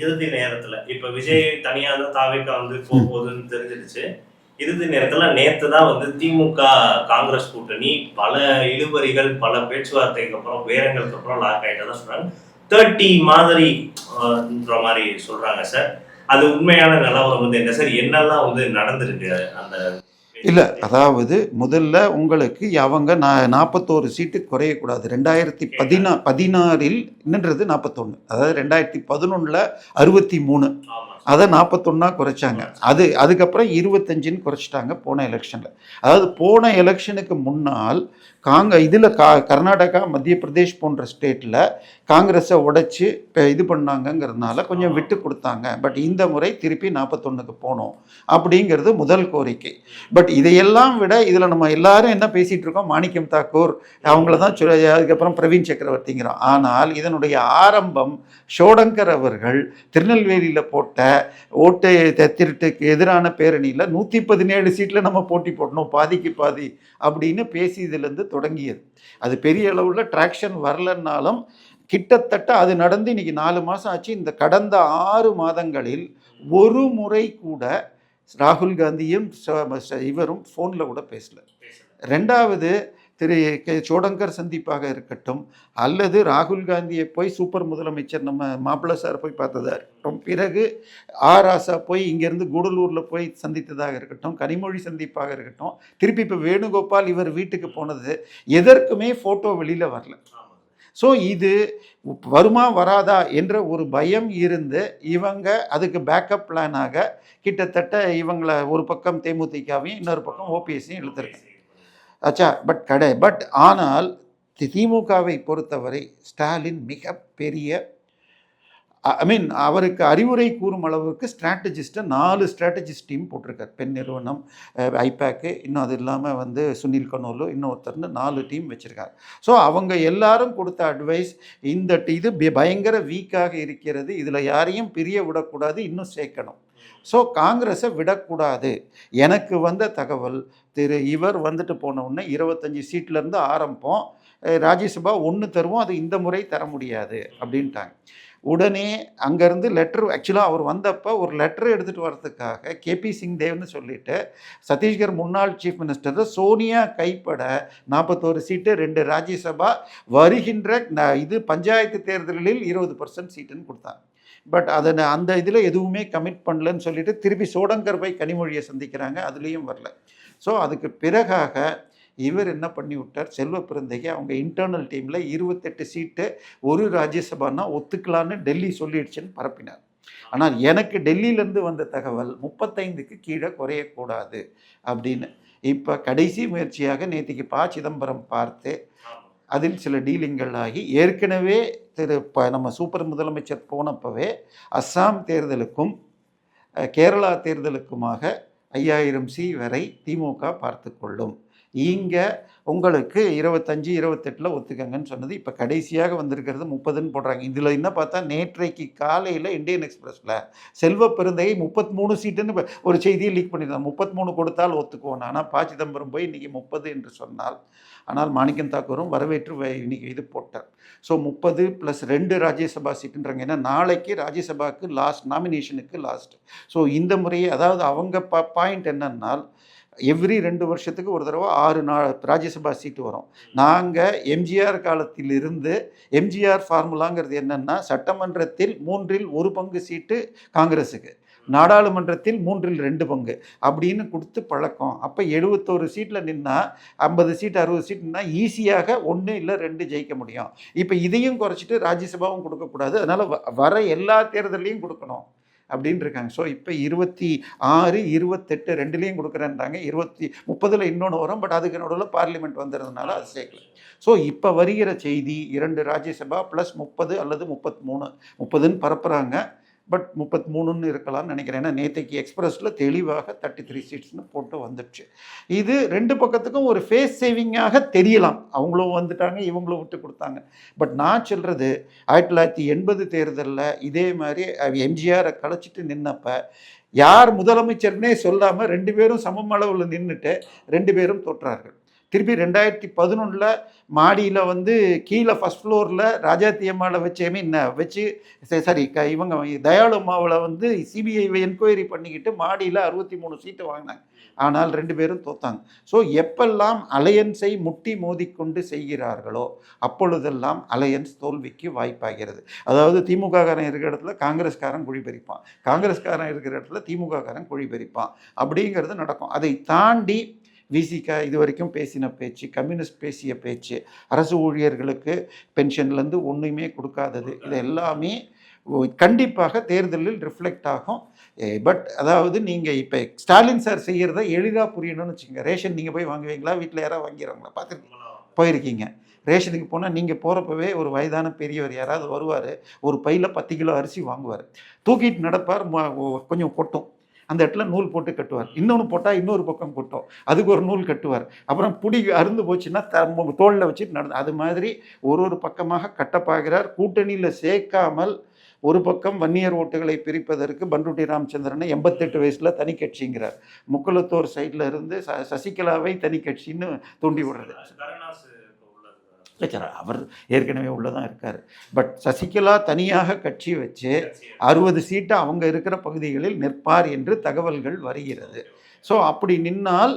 இறுதி நேரத்துல இப்ப விஜய் தனியா தான் தாவேக்கா வந்து போகுதுன்னு தெரிஞ்சிருச்சு. இறுதி நேரத்துல நேத்து தான் வந்து திமுக காங்கிரஸ் கூட்டணி பல இழுபறிகள், பல பேச்சுவார்த்தைக்கு அப்புறம் பேரங்களுக்கு அப்புறம் லாக் ஆயிட்டதா சொல்றாங்க. 30 மாதிரி மாதிரி சொல்றாங்க சார். அது உண்மையான நிலவரம் வந்து என்ன சார்? என்னெல்லாம் வந்து நடந்திருக்கு அந்த இல்லை, அதாவது முதல்ல உங்களுக்கு அவங்க 41 சீட்டு குறையக்கூடாது. 2016 நின்றது 41, அதாவது 2011 63, அதை 41 குறைச்சாங்க. அதுக்கப்புறம் 25ன்னு குறைச்சிட்டாங்க போன எலெக்ஷனில். அதாவது போன எலெக்ஷனுக்கு முன்னால் இதில் கர்நாடகா, மத்திய பிரதேஷ் போன்ற ஸ்டேட்டில் காங்கிரஸை உடைச்சி இது பண்ணாங்கங்கிறதுனால கொஞ்சம் விட்டு கொடுத்தாங்க. பட் இந்த முறை திருப்பி 41க்கு போனோம் அப்படிங்கிறது முதல் கோரிக்கை. பட் இதையெல்லாம் விட இதில் நம்ம எல்லாரும் என்ன பேசிகிட்டு இருக்கோம், மாணிக்கம் தாக்கூர் அவங்கள தான் அதுக்கப்புறம் பிரவீன் சக்கரவர்த்திங்கிறோம். ஆனால் இதனுடைய ஆரம்பம் ஷோடங்கர் அவர்கள் திருநெல்வேலியில் போட்ட ஓட்டு திருட்டுக்கு எதிரான பேரணியில் 117 சீட்டில் நம்ம போட்டி போடணும், பாதிக்கு பாதி அப்படின்னு பேசியதுலேருந்து தொடங்கியது. அது பெரிய அளவில் ட்ராக்ஷன் வரலன்னாலும் கிட்டத்தட்ட அது நடந்து இன்னைக்கு 4 மாதம் ஆச்சு. இந்த கடந்த 6 மாதங்களில் ஒரு முறை கூட ராகுல் காந்தியும் இவரும் ஃபோனில் கூட பேசல. ரெண்டாவது, திரு சோடங்கர் சந்திப்பாக இருக்கட்டும், அல்லது ராகுல் காந்தியை போய் சூப்பர் முதலமைச்சர் நம்ம மாப்பிள்ளை சார் போய் பார்த்ததா இருக்கட்டும், பிறகு ராசா போய் இங்கேருந்து கூடலூரில் போய் சந்தித்ததாக இருக்கட்டும், கனிமொழி சந்திப்பாக இருக்கட்டும், திருப்பி இப்போ வேணுகோபால் இவர் வீட்டுக்கு போனது, எதற்குமே ஃபோட்டோ வெளியில் வரல. ஸோ இது வருமா வராதா என்ற ஒரு பயம் இருந்து இவங்க அதுக்கு பேக்கப் பிளானாக கிட்டத்தட்ட இவங்களை ஒரு பக்கம் தேமுதிகவையும் இன்னொரு பக்கம் ஓபிஎஸ்ஸையும் இழுத்துருக்காங்க. ஆச்சா, பட் ஆனால் திமுகவை பொறுத்தவரை ஸ்டாலின் மிகப்பெரிய அவருக்கு அறிவுரை கூறும் அளவுக்கு ஸ்ட்ராட்டஜிஸ்ட்டை 4 ஸ்ட்ராட்டஜிஸ்ட் டீம் போட்டிருக்கார். பெண் நிறுவனம், ஐபேக்கு, இன்னும் அது இல்லாமல் வந்து சுனில் கனோலு, இன்னொருத்தர்னு 4 டீம் வச்சுருக்காங்க. ஸோ அவங்க எல்லாரும் கொடுத்த அட்வைஸ், இந்த இது பயங்கர வீக்காக இருக்கிறது, இதில் யாரையும் பிரிய விடக்கூடாது, இன்னும் சேர்க்கணும். ஸோ காங்கிரஸை விடக்கூடாது. எனக்கு வந்த தகவல், இவர் வந்துட்டு போன உடனே 25 சீட்லேருந்து ஆரம்பிப்போம், ராஜ்யசபா 1 தருவோம், அது இந்த முறை தர முடியாது அப்படின்ட்டாங்க. உடனே அங்கேருந்து லெட்ரு, ஆக்சுவலாக அவர் வந்தப்போ ஒரு லெட்ரு எடுத்துகிட்டு வர்றதுக்காக கேபி சிங் தேவ்னு சொல்லிட்டு சத்தீஸ்கர் முன்னாள் சீஃப் மினிஸ்டர் சோனியா கைப்பட 41 சீட்டு, 2 ராஜ்யசபா, வருகின்ற இது பஞ்சாயத்து தேர்தலில் 20% சீட்டுன்னு கொடுத்தாங்க. பட் அந்த இதில் எதுவுமே கமிட் பண்ணலன்னு சொல்லிட்டு திருப்பி சோடங்கர் போய் கனிமொழியை சந்திக்கிறாங்க, அதுலேயும் வரல. ஸோ அதுக்கு பிறகாக இவர் என்ன பண்ணி விட்டார், செல்வ பிறந்தகை அவங்க இன்டர்னல் டீமில் 28 சீட்டு ஒரு ராஜ்யசபானா ஒத்துக்கலான்னு டெல்லி சொல்லிடுச்சுன்னு பரப்பினார். ஆனால் எனக்கு டெல்லியிலேருந்து வந்த தகவல் 35க்கு கீழே குறையக்கூடாது அப்படின்னு. இப்போ கடைசி முயற்சியாக நேற்றுக்கு சிதம்பரம் பார்த்து அதில் சில டீலிங்கள் ஆகி ஏற்கனவே நம்ம சூப்பர் முதலமைச்சர் போனப்பவே அஸ்ஸாம் தேர்தலுக்கும் கேரளா தேர்தலுக்குமாக 5000 சி வரை திமுக பார்த்து கொள்ளும், இங்கே உங்களுக்கு 25 28 ஒத்துக்கங்கன்னு சொன்னது. இப்போ கடைசியாக வந்திருக்கிறது 30ன்னு போடுறாங்க. இதில் என்ன பார்த்தா நேற்றைக்கு காலையில் இந்தியன் எக்ஸ்பிரஸில் செல்வ பெருந்தகை 33 சீட்டுன்னு ஒரு செய்தியை லீக் பண்ணியிருந்தாங்க. 33 கொடுத்தால் ஒத்துக்குவோம். ஆனால் சிதம்பரம் போய் இன்றைக்கி 30 என்று சொன்னால், ஆனால் மாணிக்கம் தாக்கூரும் வரவேற்று இன்றைக்கி இது போட்டார். ஸோ 30 + 2 ராஜ்யசபா சீட்டுன்றாங்க. ஏன்னா நாளைக்கு ராஜ்யசபாவுக்கு லாஸ்ட், நாமினேஷனுக்கு லாஸ்ட். ஸோ இந்த முறையே, அதாவது அவங்க பாயிண்ட் என்னன்னா, எவ்ரி 2 வருஷத்துக்கு ஒரு தடவை 6 ராஜ்யசபா சீட்டு வரும். நாங்கள் எம்ஜிஆர் காலத்திலிருந்து எம்ஜிஆர் ஃபார்முலாங்கிறது என்னென்னா, சட்டமன்றத்தில் 3ல் 1 பங்கு சீட்டு காங்கிரஸுக்கு, நாடாளுமன்றத்தில் 3ல் 2 பங்கு அப்படின்னு கொடுத்து பழக்கம். அப்போ 71 சீட்டில் நின்னால் 50 சீட் 60 சீட் நின்னால் ஈஸியாக 1 இல்லை 2 ஜெயிக்க முடியும். இப்போ இதையும் குறைச்சிட்டு ராஜ்யசபாவும் கொடுக்கக்கூடாது, அதனால் வர எல்லா தேர்தலையும் கொடுக்கணும் அப்படின்னு இருக்காங்க. ஸோ இப்போ 26 28 2லேயும் கொடுக்குறேன்றாங்க. 30ல் இன்னொன்று வரும், பட் அதுக்கு நடுவில் பார்லிமெண்ட் வந்துடுறதுனால அது சேர்க்கல. ஸோ இப்போ வருகிற செய்தி 2 ராஜ்யசபா + 30 அல்லது 33, 30ன்னு பரப்புகிறாங்க, பட் 33ன்னு இருக்கலாம்னு நினைக்கிறேன். ஏன்னா நேற்றைக்கு எக்ஸ்பிரஸில் தெளிவாக 33 சீட்ஸ்னு போட்டு வந்துடுச்சு. இது 2 பக்கத்துக்கும் ஒரு ஃபேஸ் சேவிங்காக தெரியலாம். அவங்களும் வந்துட்டாங்க, இவங்களும் விட்டு கொடுத்தாங்க. பட் நான் சொல்கிறது, 1980 தேர்தலில் இதே மாதிரி எம்ஜிஆரை கலைச்சிட்டு நின்னப்ப யார் முதலமைச்சர்னே சொல்லாமல் 2 பேரும் சமம் அளவில் நின்றுட்டு 2 பேரும் தோற்றார்கள். திருப்பி 2011 மாடியில் வந்து கீழே ஃபஸ்ட் ஃப்ளோரில் ராஜாத்தி அம்மாவை வச்சு வச்சு சரி இவங்க தயாளு அம்மாவில் வந்து சிபிஐ என்கொயரி பண்ணிக்கிட்டு மாடியில் 63 சீட்டு வாங்கினாங்க. ஆனால் 2 பேரும் தோத்தாங்க. ஸோ எப்பெல்லாம் அலையன்ஸை முட்டி மோதிக்கொண்டு செய்கிறார்களோ அப்பொழுதெல்லாம் அலையன்ஸ் தோல்விக்கு வாய்ப்பாகிறது. அதாவது திமுககாரன் இருக்கிற இடத்துல காங்கிரஸ்காரன் குழி பறிப்பான், காங்கிரஸ்காரன் இருக்கிற இடத்துல திமுககாரன் குழி பறிப்பான், அப்படிங்கிறது நடக்கும். அதை தாண்டி விசிக இது வரைக்கும் பேசின பேச்சு, கம்யூனிஸ்ட் பேசிய பேச்சு, அரசு ஊழியர்களுக்கு பென்ஷன்லேருந்து ஒன்றுமே கொடுக்காதது, இது எல்லாமே கண்டிப்பாக தேர்தலில் ரிஃப்ளெக்ட் ஆகும். பட் அதாவது நீங்கள் இப்போ ஸ்டாலின் சார் செய்கிறத எளிதாக புரியணும்னு வச்சுக்கோங்க. ரேஷன் நீங்கள் போய் வாங்குவீங்களா, வீட்டில் யாராவது வாங்கிறாங்களா? பார்த்துருக்கீங்க, போயிருக்கீங்க. ரேஷனுக்கு போனால் நீங்கள் போகிறப்பவே ஒரு வயதான பெரியவர் யாராவது வருவார், ஒரு பையில் 10 கிலோ அரிசி வாங்குவார், தூக்கிட்டு நடப்பார், கொஞ்சம் கொட்டும், அந்த இடத்துல நூல் போட்டு கட்டுவார், இன்னொன்று போட்டால் இன்னொரு பக்கம் கொட்டும், அதுக்கு ஒரு நூல் கட்டுவார், அப்புறம் புடி அருந்து போச்சுன்னா தோளில் வச்சுட்டு நடந்து, அது மாதிரி ஒரு பக்கமாக கட்டப்பாகிறார். கூட்டணியில் சேர்க்காமல் ஒரு பக்கம் வன்னியர் ஓட்டுகளை பிரிப்பதற்கு பண்ருட்டி ராமச்சந்திரனை 88 வயசில் தனி கட்சிங்கிறார், முக்குளத்தூர் சைடில் இருந்து சசிகலாவை தனி கட்சின்னு தூண்டி விடுறது. இல்லை சார், அவர் ஏற்கனவே உள்ளதான் இருக்கார். பட் சசிகலா தனியாக கட்சி வச்சு 60 சீட்டு அவங்க இருக்கிற பகுதிகளில் நிற்பார் என்று தகவல்கள் வருகிறது. ஸோ அப்படி நின்னால்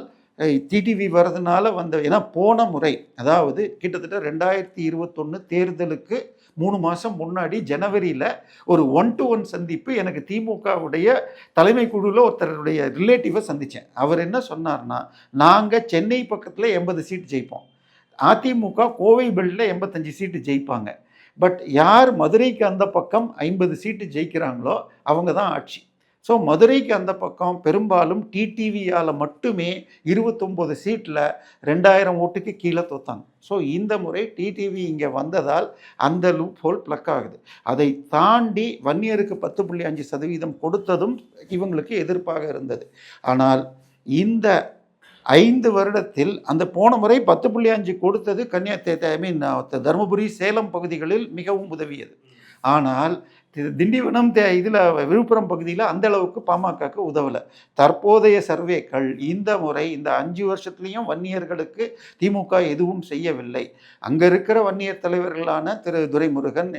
டிடிவி வர்றதுனால ஏன்னா போன முறை அதாவது கிட்டத்தட்ட 2021 தேர்தலுக்கு 3 மாதம் முன்னாடி ஜனவரியில் ஒரு 1-to-1 சந்திப்பு எனக்கு திமுகவுடைய தலைமை குழுவில் ஒருத்தருடைய ரிலேட்டிவை சந்தித்தேன். அவர் என்ன சொன்னார்னா, நாங்கள் சென்னை பக்கத்தில் 80 சீட்டு ஜெயிப்போம், அதிமுக கோவை பெல்ட்டில் 85 சீட்டு ஜெயிப்பாங்க, பட் யார் மதுரைக்கு அந்த பக்கம் 50 சீட்டு ஜெயிக்கிறாங்களோ அவங்க தான் ஆட்சி. ஸோ மதுரைக்கு அந்த பக்கம் பெரும்பாலும் டிடிவியால் மட்டுமே 29 சீட்டில் 2000 ஓட்டுக்கு கீழே தோத்தாங்க. ஸோ இந்த முறை டிடிவி இங்கே வந்ததால் அந்த லூப் ஹோல் ப்ளக் ஆகுது. அதை தாண்டி வன்னியருக்கு 10.5% கொடுத்ததும் இவங்களுக்கு எதிர்ப்பாக இருந்தது. ஆனால் இந்த 5 வருடத்தில் அந்த போன முறை 10.5 கொடுத்தது தருமபுரி சேலம் பகுதிகளில் மிகவும் உதவியது. ஆனால் திண்டிவனம் இதில் விழுப்புரம் பகுதியில் அந்த அளவுக்கு பாமகக்கு உதவலை. தற்போதைய சர்வேக்கள் இந்த முறை இந்த 5 வருஷத்துலேயும் வன்னியர்களுக்கு திமுக எதுவும் செய்யவில்லை. அங்கே இருக்கிற வன்னியர் தலைவர்களான திரு துரைமுருகன்,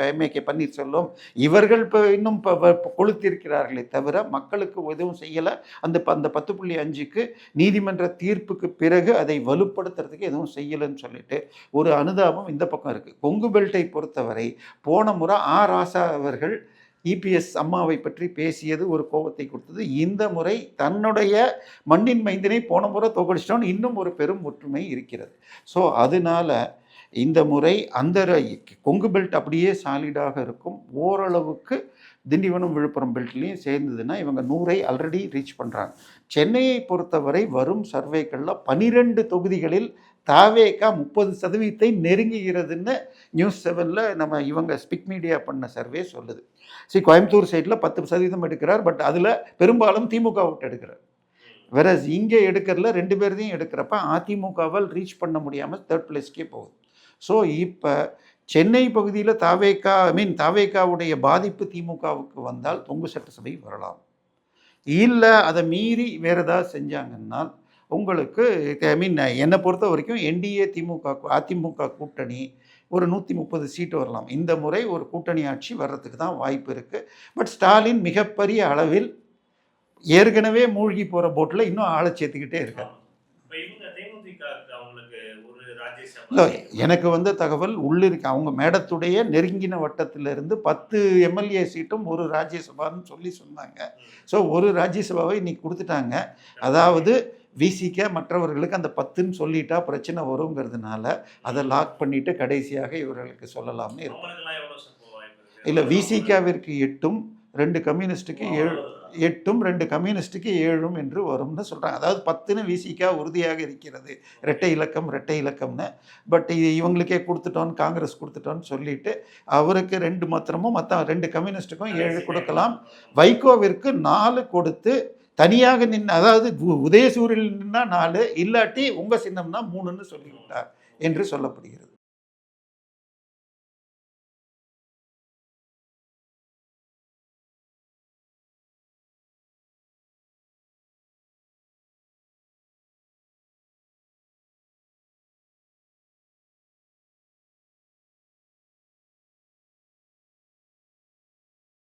எம்ஏகே பன்னீர்செல்வம் இவர்கள் இப்போ இன்னும் கொளுத்திருக்கிறார்களே தவிர மக்களுக்கு எதுவும் செய்யலை. அந்த 10.5க்கு நீதிமன்ற தீர்ப்புக்கு பிறகு அதை வலுப்படுத்துறதுக்கு எதுவும் செய்யலைன்னு சொல்லிட்டு ஒரு அனுதாபம் இந்த பக்கம் இருக்குது. கொங்கு பெல்ட்டை பொறுத்தவரை போன முறை ராசா அவர்கள் இபிஎஸ் அம்மாவை பற்றி பேசியது ஒரு கோபத்தை கொடுத்தது. இந்த முறை தன்னுடைய மண்ணின் மைந்தனை போன முறை தோக்கடிச்சிட்டோன்னு இன்னும் ஒரு பெரும் ஒற்றுமை இருக்கிறது. ஸோ அதனால இந்த முறை அந்த கொங்கு பெல்ட் அப்படியே சாலிடாக இருக்கும். ஓரளவுக்கு திண்டிவனம் விழுப்புரம் பெல்ட்லேயும் சேர்ந்ததுன்னா இவங்க 100ஐ ஆல்ரெடி ரீச் பண்ணுறாங்க. சென்னையை பொறுத்தவரை வரும் சர்வேக்களில் 12 தொகுதிகளில் தாவேகா 30% நெருங்குகிறதுன்னு நியூஸ் 7ல் நம்ம இவங்க ஸ்பிக் மீடியா பண்ண சர்வே சொல்லுது. கோயம்புத்தூர் சைடில் 10% எடுக்கிறார், பட் அதில் பெரும்பாலும் திமுக விட்டு எடுக்கிறார். வேற இங்கே எடுக்கிறதுல 2 பேர்தையும் எடுக்கிறப்ப அதிமுகவால் ரீச் பண்ண முடியாமல் 3rd பிளேஸ்க்கே போகுது. ஸோ இப்போ சென்னை பகுதியில் தாவேகாவுடைய பாதிப்பு திமுகவுக்கு வந்தால் தொங்கு சட்டசபை வரலாம். இல்லை அதை மீறி வேறு ஏதாவது செஞ்சாங்கன்னா உங்களுக்கு என்னை பொறுத்த வரைக்கும் என்டிஏ அதிமுக கூட்டணி ஒரு 130 சீட்டு வரலாம். இந்த முறை ஒரு கூட்டணி ஆட்சி வர்றதுக்கு தான் வாய்ப்பு இருக்குது. பட் ஸ்டாலின் மிகப்பெரிய அளவில் ஏற்கனவே மூழ்கி போகிற போட்டில் இன்னும் ஆளை சேர்த்துக்கிட்டே இருக்கார். எனக்கு வந்த தகவல் உள்ளிருக்கு, அவங்க மேடத்துடைய நெருங்கின வட்டத்திலிருந்து 10 எம்எல்ஏ சீட்டும் ஒரு ராஜ்யசபான்னு சொன்னாங்க. ஸோ ஒரு ராஜ்யசபாவை இன்னைக்கு கொடுத்துட்டாங்க. அதாவது விசிக மற்றவர்களுக்கு அந்த 10ன்னு சொல்லிட்டா பிரச்சனை வருங்கிறதுனால அதை லாக் பண்ணிட்டு கடைசியாக இவர்களுக்கு சொல்லலாம்னு இருக்கும். இல்லை, விசிகாவிற்கு 8ம் 2 கம்யூனிஸ்ட்டுக்கு 8ம் 2 கம்யூனிஸ்ட்டுக்கு 7ம் என்று வரும்னு சொல்கிறாங்க. அதாவது 10ன்னு விசிகா உறுதியாக இருக்கிறது, இரட்டை இலக்கம்னு. பட் இவங்களுக்கே கொடுத்துட்டோன்னு காங்கிரஸ் கொடுத்துட்டோன்னு சொல்லிட்டு அவருக்கு 2 மாத்திரமும் மற்ற 2 கம்யூனிஸ்ட்டுக்கும் 7 கொடுக்கலாம். வைகோவிற்கு 4 கொடுத்து தனியாக நின்று, அதாவது உதயசூரில் நின்னா 4, இல்லாட்டி உங்கள் சின்னம்னா 3ன்னு சொல்லிவிட்டார் என்று சொல்லப்படுகிறது.